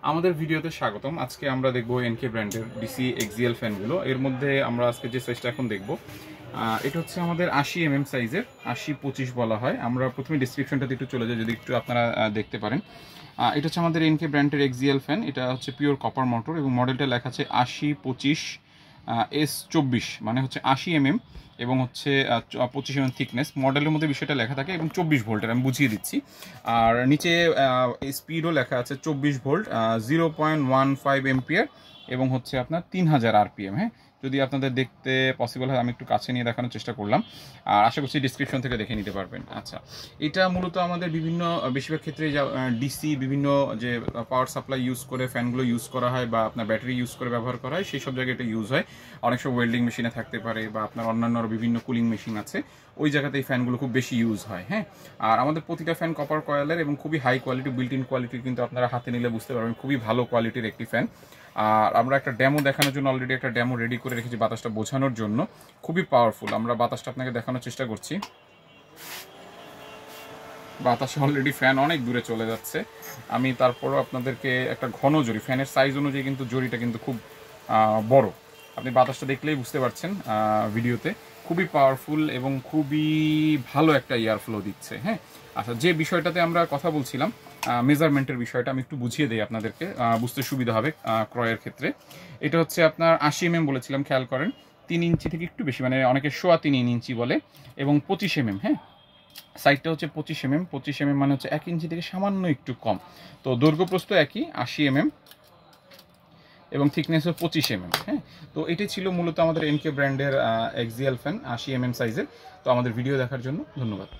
আমাদের ভিডিওতে স্বাগতম। আজকে আমরা দেখব এনকে ব্র্যান্ডের ডিসি এক্সিএল ফ্যানগুলো। এর মধ্যে আমরা আজকে যে সাইজটা এখন দেখব এটা হচ্ছে আমাদের 80 সাইজের, 80-25 বলা হয়। আমরা প্রথমে ডিসক্রিপশনটাতে একটু চলে যাই, যদি একটু আপনারা দেখতে পারেন। এটা হচ্ছে আমাদের এনকে ব্র্যান্ডের এক্সিএল ফ্যান। এটা হচ্ছে পিওর কপার মোটর এবং মডেলটা লেখা আছে 80-25 S24, মানে হচ্ছে 80 এবং হচ্ছে 25 থিকনেস। মডেলের মধ্যে বিষয়টা লেখা থাকে এবং 24 ভোল্টের, আমি বুঝিয়ে দিচ্ছি। আর নিচে স্পিডও লেখা আছে 24 ভোল্ট, 0.15 এম্পিয়ার এবং হচ্ছে আপনার 3000 RPM। হ্যাঁ, যদি আপনাদের দেখতে পসিবল হয় আমি একটু কাছে নিয়ে দেখানোর চেষ্টা করলাম, আর আশা করছি ডিসক্রিপশন থেকে দেখে নিতে পারবেন। আচ্ছা, এটা মূলত আমাদের বিভিন্ন বেশিরভাগ ক্ষেত্রে ডিসি বিভিন্ন যে পাওয়ার সাপ্লাই ইউজ করে ফ্যানগুলো ইউজ করা হয় বা আপনার ব্যাটারি ইউজ করে ব্যবহার করা হয়, সেই সব জায়গায় এটা ইউজ হয়। অনেক সময় ওয়েল্ডিং মেশিনে থাকতে পারে বা আপনার অন্যান্য বিভিন্ন কুলিং মেশিন আছে, ওই জায়গাতে এই ফ্যানগুলো খুব বেশি ইউজ হয়। হ্যাঁ, আর আমাদের প্রতিটা ফ্যান কপার কয়েলের এবং খুবই high quality, built in quality, কিন্তু আপনারা হাতে নিলে বুঝতে পারবেন খুবই ভালো কোয়ালিটির একটি ফ্যান। আর আমরা একটা ডেমো দেখানোর জন্য অলরেডি একটা ডেমো রেডি করে রেখেছি বাতাসটা বোঝানোর জন্য। খুবই পাওয়ারফুল। আমরা বাতাসটা আপনাকে দেখানোর চেষ্টা করছি। বাতাসে অলরেডি ফ্যান অনেক দূরে চলে যাচ্ছে। আমি তারপরও আপনাদেরকে একটা ঘন জড়ি, ফ্যানের সাইজ অনুযায়ী কিন্তু জড়িটা কিন্তু খুব বড়, আপনি বাতাসটা দেখলেই বুঝতে পারছেন ভিডিওতে। খুবই পাওয়ারফুল এবং খুবই ভালো একটা এয়ার ফ্লো দিচ্ছে। হ্যাঁ, আচ্ছা, যে বিষয়টাতে আমরা কথা বলছিলাম মেজারমেন্টের বিষয়টা আমি একটু বুঝিয়ে দিই আপনাদেরকে, বুঝতে সুবিধা হবে ক্রয়ের ক্ষেত্রে। এটা হচ্ছে আপনার 80 বলেছিলাম, খেয়াল করেন। 3 ইঞ্চি থেকে একটু বেশি, মানে অনেকে 3.25 ইঞ্চি বলে, এবং 25 হ্যাঁ, সাইডটা হচ্ছে 25 মানে হচ্ছে 1 ইঞ্চি থেকে সামান্য একটু কম। তো দৈর্ঘ্য প্রস্থ একই 80 এবং থিকনেস হচ্ছে 25 হ্যাঁ, তো এটি ছিল মূলত আমাদের এনকে ব্র্যান্ডের এক্সিএল ফ্যান 80 সাইজের। তো আমাদের ভিডিও দেখার জন্য ধন্যবাদ।